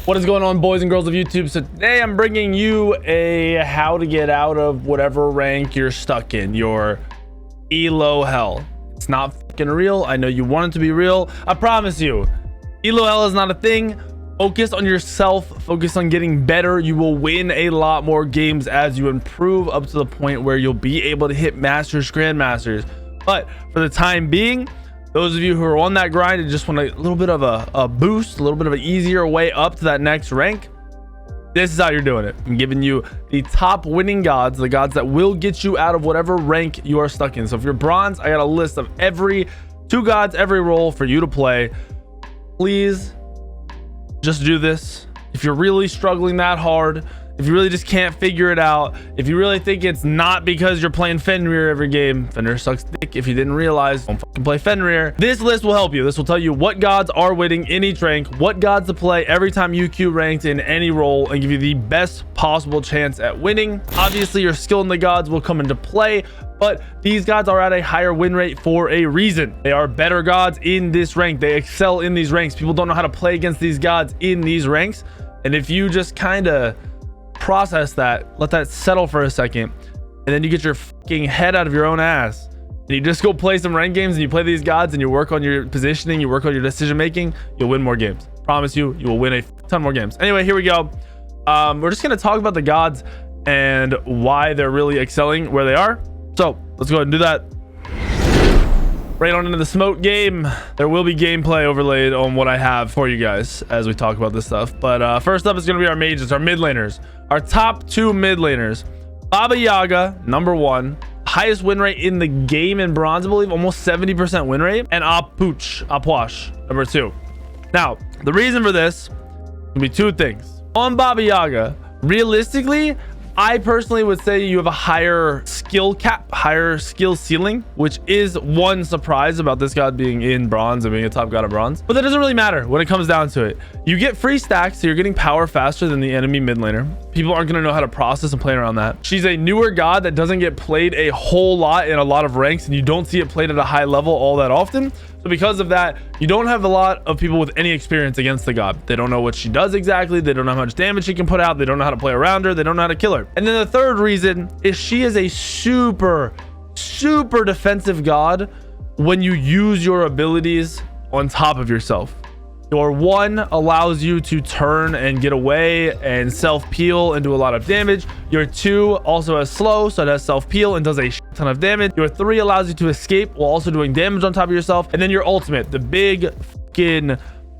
What is going on, boys and girls of YouTube? So today I'm bringing you a how to get out of whatever rank you're stuck in, your elo hell. It's not fucking real. I know you want it to be real. I promise you, elo hell is not a thing. Focus on yourself, focus on getting better. You will win a lot more games as you improve up to the point where you'll be able to hit masters, grandmasters. But for the time being, those of you who are on that grind and just want a little bit of a boost, a little bit of an easier way up to that next rank, this is how you're doing it. I'm giving you the top winning gods, the gods that will get you out of whatever rank you are stuck in. So if you're bronze, I got a list of every 2 gods, every role for you to play. Please just do this. If you're really struggling that hard, if you really just can't figure it out, if you really think it's not because you're playing Fenrir every game, Fenrir sucks dick. If you didn't realize, don't fucking play Fenrir. This list will help you. This will tell you what gods are winning in each rank, what gods to play every time you queue ranked in any role, and give you the best possible chance at winning. Obviously, your skill in the gods will come into play, but these gods are at a higher win rate for a reason. They are better gods in this rank. They excel in these ranks. People don't know how to play against these gods in these ranks. And if you just kind of process that, let that settle for a second, and then you get your fucking head out of your own ass and you just go play some rank games and you play these gods and you work on your positioning, you work on your decision making, you'll win more games. Promise you, you will win a ton more games. Anyway, here we go. We're just going to talk about the gods and why they're really excelling where they are. So let's go ahead and do that. Right on into the smoke game. There will be gameplay overlaid on what I have for you guys as we talk about this stuff. But first up is going to be our mages, our mid laners, our top 2 mid laners. Baba Yaga, number 1, highest win rate in the game in bronze, I believe, almost 70% win rate, and Apwash, number 2. Now, the reason for this will be 2 things. On Baba Yaga, realistically, I personally would say you have a higher skill cap, higher skill ceiling, which is one surprise about this god being in bronze and being a top god of bronze. But that doesn't really matter when it comes down to it. You get free stacks, so you're getting power faster than the enemy mid laner. People aren't going to know how to process and play around that. She's a newer god that doesn't get played a whole lot in a lot of ranks, and you don't see it played at a high level all that often. So because of that, you don't have a lot of people with any experience against the god. They don't know what she does exactly. They don't know how much damage she can put out. They don't know how to play around her. They don't know how to kill her. And then the third reason is she is a super defensive god when you use your abilities on top of yourself. Your 1 allows you to turn and get away and self-peel and do a lot of damage. Your 2 also has slow, so it has self-peel and does a ton of damage. Your 3 allows you to escape while also doing damage on top of yourself. And then your ultimate, the big fucking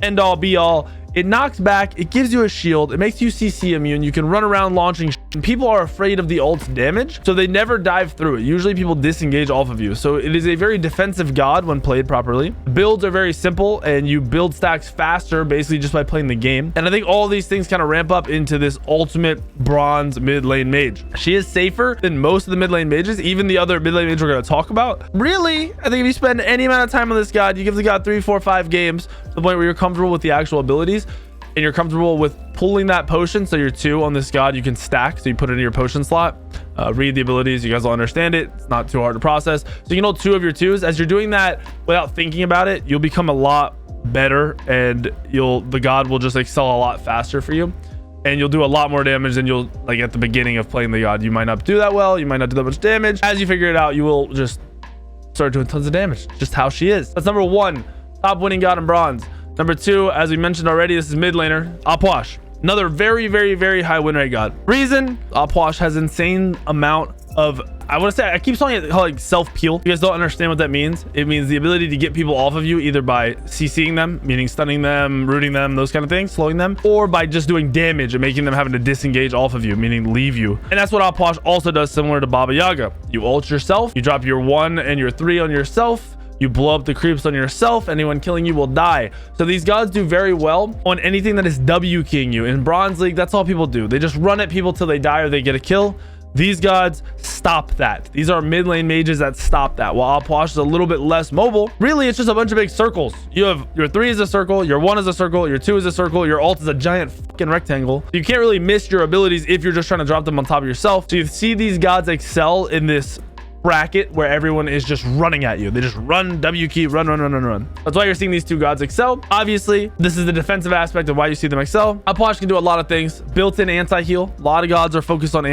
end-all be-all, it knocks back, it gives you a shield, it makes you CC immune, you can run around launching shit. And people are afraid of the ult's damage, so they never dive through it. Usually people disengage off of you, so it is a very defensive god when played properly. Builds are very simple, and you build stacks faster basically just by playing the game. And I think all these things kind of ramp up into this ultimate bronze mid lane mage. She is safer than most of the mid lane mages, even the other mid lane mages we're going to talk about. Really, I think if you spend any amount of time on this god, you give the god 3, 4, 5 games to the point where you're comfortable with the actual abilities, and you're comfortable with pulling that potion. So your 2 on this god you can stack, so you put it in your potion slot, read the abilities, you guys will understand it. It's not too hard to process, so you can hold 2 of your 2s. As you're doing that without thinking about it, you'll become a lot better, and the god will just excel a lot faster for you, and you'll do a lot more damage than you'll like at the beginning of playing the god. You might not do that well, you might not do that much damage. As you figure it out, you will just start doing tons of damage. Just how she is. That's number 1, top winning god in bronze. Number 2, as we mentioned already, this is mid laner, Apwash. Another very high win rate god. Reason, Apwash has insane amount of, I want to say, I keep calling it like self-peel. You guys don't understand what that means. It means the ability to get people off of you either by CCing them, meaning stunning them, rooting them, those kind of things, slowing them, or by just doing damage and making them having to disengage off of you, meaning leave you. And that's what Apwash also does, similar to Baba Yaga. You ult yourself, you drop your 1 and your 3 on yourself, you blow up the creeps on yourself, anyone killing you will die. So these gods do very well on anything that is W keying you. In Bronze League, that's all people do. They just run at people till they die or they get a kill. These gods stop that. These are mid lane mages that stop that. While Apwash is a little bit less mobile, really it's just a bunch of big circles. You have your 3 is a circle, your 1 is a circle, your 2 is a circle, your ult is a giant fucking rectangle. You can't really miss your abilities if you're just trying to drop them on top of yourself. So you see these gods excel in this bracket where everyone is just running at you. They just run, W key, run. That's why you're seeing these two gods excel. Obviously, this is the defensive aspect of why you see them excel. Upwash can do a lot of things. Built-in anti-heal. A lot of gods are focused on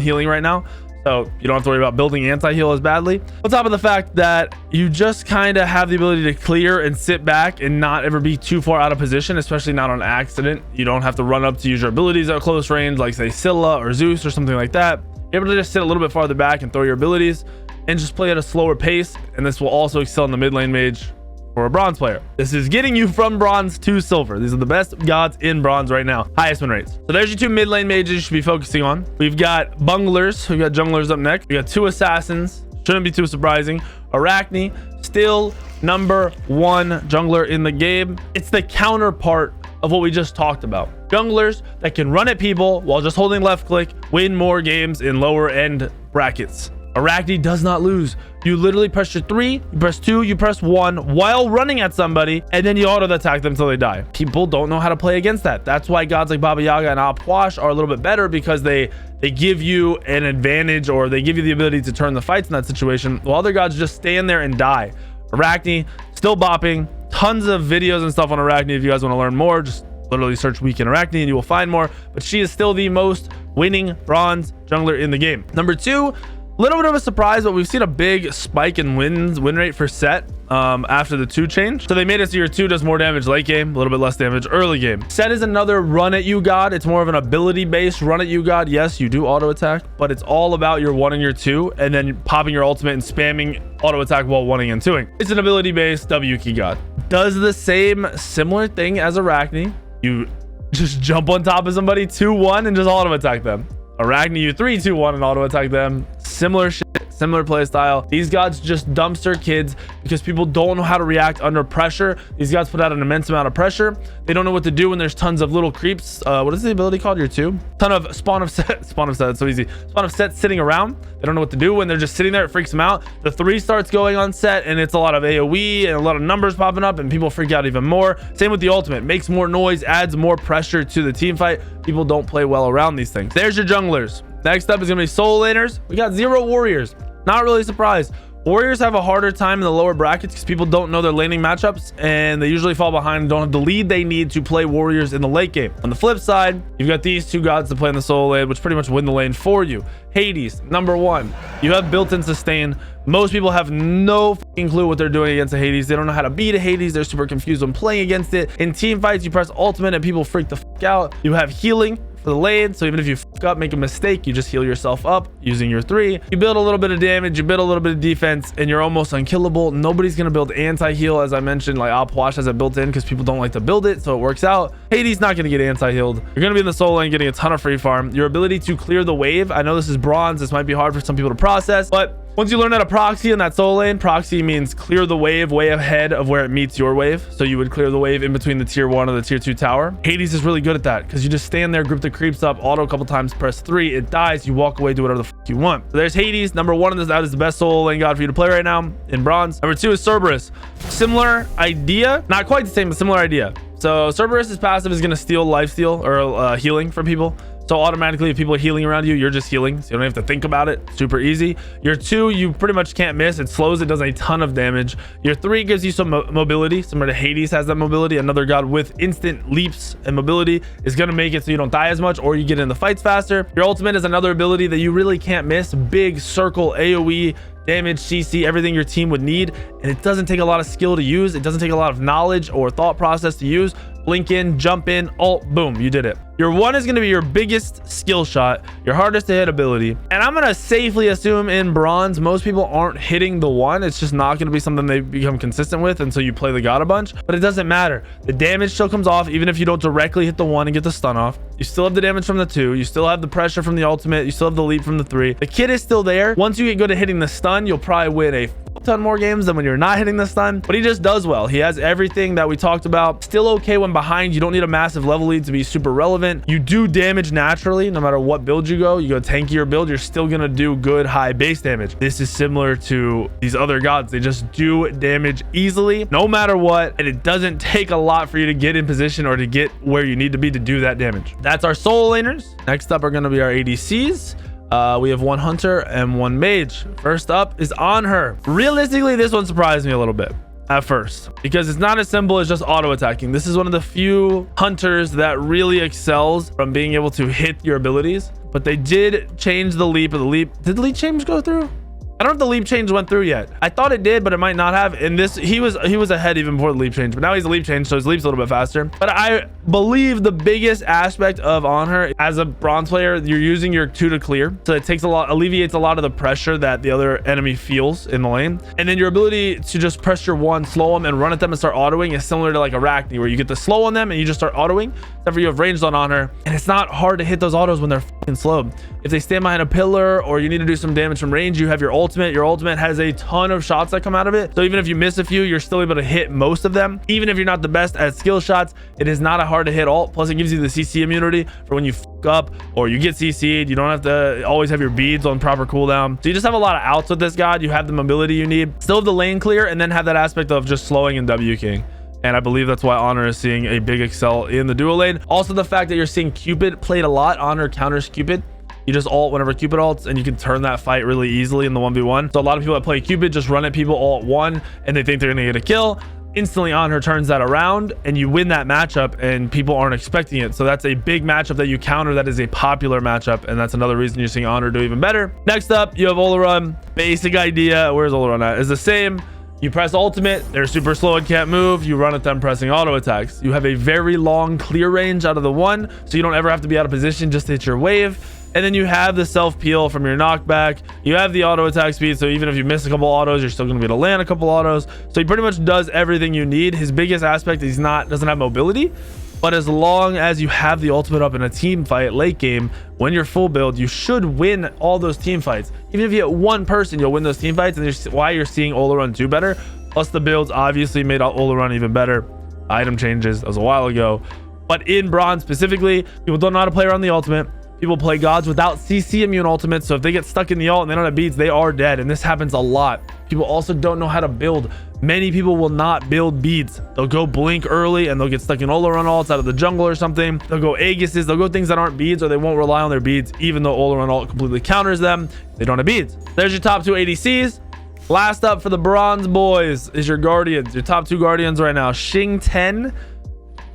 healing right now, so you don't have to worry about building anti-heal as badly. On top of the fact that you just kind of have the ability to clear and sit back and not ever be too far out of position, especially not on accident. You don't have to run up to use your abilities at close range, like say Scylla or Zeus or something like that. You're able to just sit a little bit farther back and throw your abilities and just play at a slower pace. And this will also excel in the mid lane mage for a bronze player. This is getting you from bronze to silver. These are the best gods in bronze right now. Highest win rates. So there's your two mid lane mages you should be focusing on. We've got bunglers. We've got junglers up next. We got two assassins. Shouldn't be too surprising. Arachne, still number one jungler in the game. It's the counterpart of what we just talked about. Junglers that can run at people while just holding left click win more games in lower end brackets. Arachne does not lose. You literally press your 3, you press 2, you press 1 while running at somebody, and then you auto attack them until they die. People don't know how to play against that. That's why gods like Baba Yaga and Upwash are a little bit better, because they give you an advantage, or they give you the ability to turn the fights in that situation, while other gods just stand there and die. Arachne still bopping. Tons of videos and stuff on Arachne. If you guys want to learn more, just literally search Weekend Arachne and you will find more. But she is still the most winning bronze jungler in the game. Number 2, little bit of a surprise, but we've seen a big spike in win rate for Set after the 2 change. So they made it so your 2 does more damage late game, a little bit less damage early game. Set is another run at you god. It's more of an ability based run at you god. Yes, you do auto attack, but it's all about your 1 and your 2 and then popping your ultimate and spamming auto attack while 1ing and 2ing. It's an ability based W key god. Does the same similar thing as Arachne. You just jump on top of somebody 2-1 and just auto attack them. Arachne, you 3-2-1 and auto attack them. Similar shit, similar play style. These gods just dumpster kids because people don't know how to react under pressure. These gods put out an immense amount of pressure. They don't know what to do when there's tons of little creeps. What is the ability called? Your 2? Ton of spawn of set. It's so easy. Spawn of set sitting around. They don't know what to do when they're just sitting there. It freaks them out. The 3 starts going on set, and it's a lot of AoE and a lot of numbers popping up, and people freak out even more. Same with the ultimate. Makes more noise, adds more pressure to the team fight. People don't play well around these things. There's your junglers. Next up is gonna be solo laners. We got 0 warriors. Not really surprised. Warriors have a harder time in the lower brackets because people don't know their laning matchups, and they usually fall behind and don't have the lead they need to play warriors in the late game. On the flip side, you've got these 2 gods to play in the solo lane, which pretty much win the lane for you. Hades, number 1. You have built-in sustain. Most people have no fucking clue what they're doing against a Hades. They don't know how to beat a Hades. They're super confused when playing against it. In team fights, you press ultimate and people freak the fuck out. You have healing for the lane, so even if you fuck up, make a mistake, you just heal yourself up using your 3. You build a little bit of damage, you build a little bit of defense, and you're almost unkillable. Nobody's gonna build anti-heal, as I mentioned. Like Upwash has it built in because people don't like to build it, so it works out. Hades not gonna get anti-healed. You're gonna be in the solo lane getting a ton of free farm. Your ability to clear the wave, I know this is bronze, this might be hard for some people to process, but once you learn how to proxy in that solo lane, proxy means clear the wave way ahead of where it meets your wave. So you would clear the wave in between the tier 1 and the tier 2 tower. Hades is really good at that because you just stand there, group the creeps up, auto a couple times, press 3, it dies, you walk away, do whatever the fuck you want. So there's Hades. Number 1 that is the best solo lane god for you to play right now in bronze. Number 2 is Cerberus. Similar idea, not quite the same, but similar idea. So Cerberus's passive is going to steal lifesteal or healing from people. So automatically, if people are healing around you, you're just healing. So you don't have to think about it. Super easy. Your 2, you pretty much can't miss. It slows. It does a ton of damage. Your 3 gives you some mobility. Similar to Hades has that mobility. Another god with instant leaps and mobility is going to make it so you don't die as much or you get in the fights faster. Your ultimate is another ability that you really can't miss. Big circle AoE, damage, CC, everything your team would need. And it doesn't take a lot of skill to use. It doesn't take a lot of knowledge or thought process to use. Blink in, jump in, ult, boom, you did it. Your 1 is going to be your biggest skill shot, your hardest to hit ability. And I'm going to safely assume in bronze, most people aren't hitting the 1. It's just not going to be something they become consistent with until you play the god a bunch. But it doesn't matter. The damage still comes off even if you don't directly hit the 1 and get the stun off. You still have the damage from the 2. You still have the pressure from the ultimate. You still have the leap from the 3. The kit is still there. Once you get good at hitting the stun, you'll probably win a ton more games than when you're not hitting the stun, but he just does well. He has everything that we talked about. Still okay when behind. You don't need a massive level lead to be super relevant. You do damage naturally no matter what build you go. You go tankier build, you're still gonna do good high base damage. This is similar to these other gods. They just do damage easily no matter what, and it doesn't take a lot for you to get in position or to get where you need to be to do that damage. That's our solo laners. Next up are going to be our ADCs. We have one hunter and one mage. First up is on her. Realistically, this one surprised me a little bit at first because it's not as simple as just auto attacking. This is one of the few hunters that really excels from being able to hit your abilities, but they did change the leap. Did the leap change go through? I don't know if the leap change went through yet. I thought it did, but it might not have. In this, he was ahead even before the leap change, but now he's a leap change, so his leap's a little bit faster. But I believe the biggest aspect of on her as a bronze player, you're using your 2 to clear, so it alleviates a lot of the pressure that the other enemy feels in the lane. And then your ability to just press your 1, slow them, and run at them and start autoing is similar to like Arachne, where you get the slow on them and you just start autoing. Except for you have ranged on her, and it's not hard to hit those autos when they're fucking slow. If they stand behind a pillar or you need to do some damage from range, you have your ultimate. Your ultimate has a ton of shots that come out of it, so even if you miss a few, you're still able to hit most of them. Even if you're not the best at skill shots, it is not a hard to hit ult. Plus it gives you the CC immunity for when you fuck up or you get CC'd. You don't have to always have your beads on proper cooldown, so you just have a lot of outs with this god. You have the mobility you need, still have the lane clear, and then have that aspect of just slowing and W king. And I believe that's why Honor is seeing a big excel in the dual lane. Also, the fact that you're seeing Cupid played a lot. Honor counters Cupid. You just ult whenever Cupid ults, and you can turn that fight really easily in the 1v1. So a lot of people that play Cupid just run at people all at 1, and they think they're gonna get a kill. Instantly Honor turns that around, and you win that matchup, and people aren't expecting it. So that's a big matchup that you counter. That is a popular matchup, and that's another reason you're seeing Honor do even better. Next up, you have Oleron. Basic idea, where's Oleron at? Is the same. You press ultimate, they're super slow and can't move. You run at them pressing auto attacks. You have a very long clear range out of the 1, so you don't ever have to be out of position just to hit your wave. And then you have the self peel from your knockback. You have the auto attack speed, so even if you miss a couple autos, you're still going to be able to land a couple autos. So he pretty much does everything you need. His biggest aspect is doesn't have mobility, but as long as you have the ultimate up in a team fight late game, when you're full build, you should win all those team fights. Even if you hit one person, you'll win those team fights, and that's why you're seeing Oleron do better. Plus the builds obviously made Oleron even better. Item changes, that was a while ago, but in bronze specifically, people don't know how to play around the ultimate. People play gods without CC immune ultimates, so if they get stuck in the ult and they don't have beads, they are dead, and this happens a lot. People also don't know how to build. Many people will not build beads. They'll go blink early and they'll get stuck in Oleron ults out of the jungle or something. They'll go Aegises, they'll go things that aren't beads, or they won't rely on their beads even though Oleron ult completely counters them. They don't have beads. There's your top 2 ADCs. Last up for the bronze boys is your guardians. Your top 2 guardians right now. Xing 10,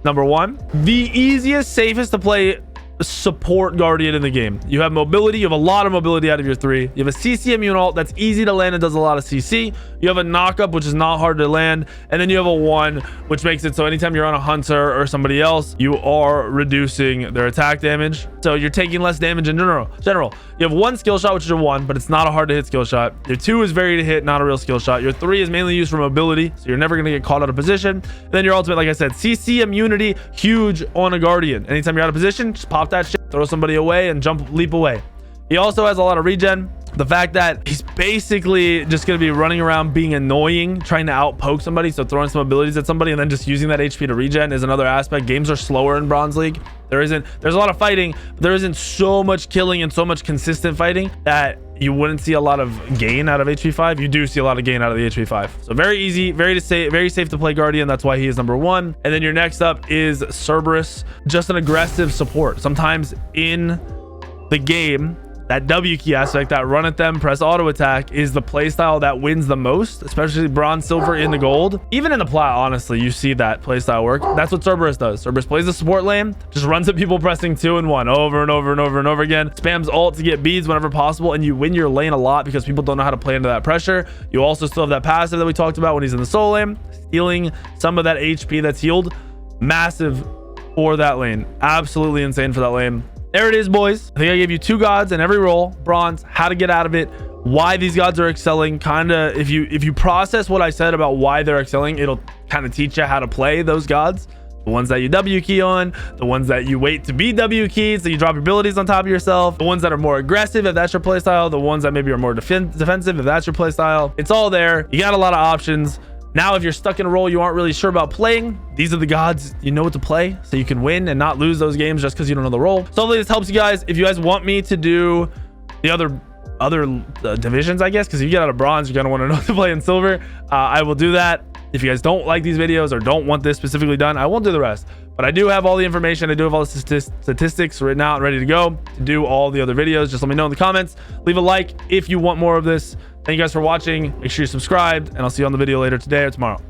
number 1. The easiest, safest to play support guardian in the game. You have mobility. You have a lot of mobility out of your 3. You have a CC immune ult that's easy to land and does a lot of CC. You have a knockup, which is not hard to land, and then you have a 1, which makes it so anytime you're on a hunter or somebody else, you are reducing their attack damage, so you're taking less damage in general. You have 1 skill shot, which is your 1, but it's not a hard to hit skill shot. Your 2 is very to hit, not a real skill shot. Your 3 is mainly used for mobility, so you're never going to get caught out of position. And then your ultimate, like I said, CC immunity, huge on a guardian. Anytime you're out of position, just pop that shit, throw somebody away, and leap away. He also has a lot of regen. The fact that he's basically just going to be running around being annoying, trying to outpoke somebody, so throwing some abilities at somebody and then just using that HP to regen is another aspect. Games are slower in Bronze League. There's a lot of fighting, but there isn't so much killing and so much consistent fighting that you wouldn't see a lot of gain out of HP 5. You do see a lot of gain out of the HP 5. So very easy, very safe to play Guardian. That's why he is number 1. And then your next up is Cerberus, just an aggressive support. Sometimes in the game, that W key aspect, that run at them, press auto attack, is the playstyle that wins the most, especially bronze, silver, in the gold. Even in the plat, honestly, you see that playstyle work. That's what Cerberus does. Cerberus plays the support lane, just runs at people pressing 2 and 1 over and over and over and over again, spams ult to get beads whenever possible, and you win your lane a lot because people don't know how to play into that pressure. You also still have that passive that we talked about when he's in the solo lane, stealing some of that HP that's healed. Massive for that lane. Absolutely insane for that lane. There it is, boys. I think I gave you 2 gods in every role, bronze, how to get out of it, why these gods are excelling. Kind of, if you process what I said about why they're excelling, it'll kind of teach you how to play those gods. The ones that you W key on, the ones that you wait to be W keyed, so you drop your abilities on top of yourself, the ones that are more aggressive if that's your playstyle, the ones that maybe are more defensive if that's your playstyle. It's all there. You got a lot of options. Now, if you're stuck in a role you aren't really sure about playing, these are the gods you know what to play, so you can win and not lose those games just because you don't know the role. So hopefully this helps you guys. If you guys want me to do the other divisions, I guess, because if you get out of bronze, you're gonna want to know to play in silver, I will do that. If you guys don't like these videos or don't want this specifically done, I won't do the rest. But I do have all the information. I do have all the statistics written out and ready to go to do all the other videos. Just let me know in the comments. Leave a like if you want more of this. Thank you guys for watching. Make sure you're subscribed, and I'll see you on the video later today or tomorrow.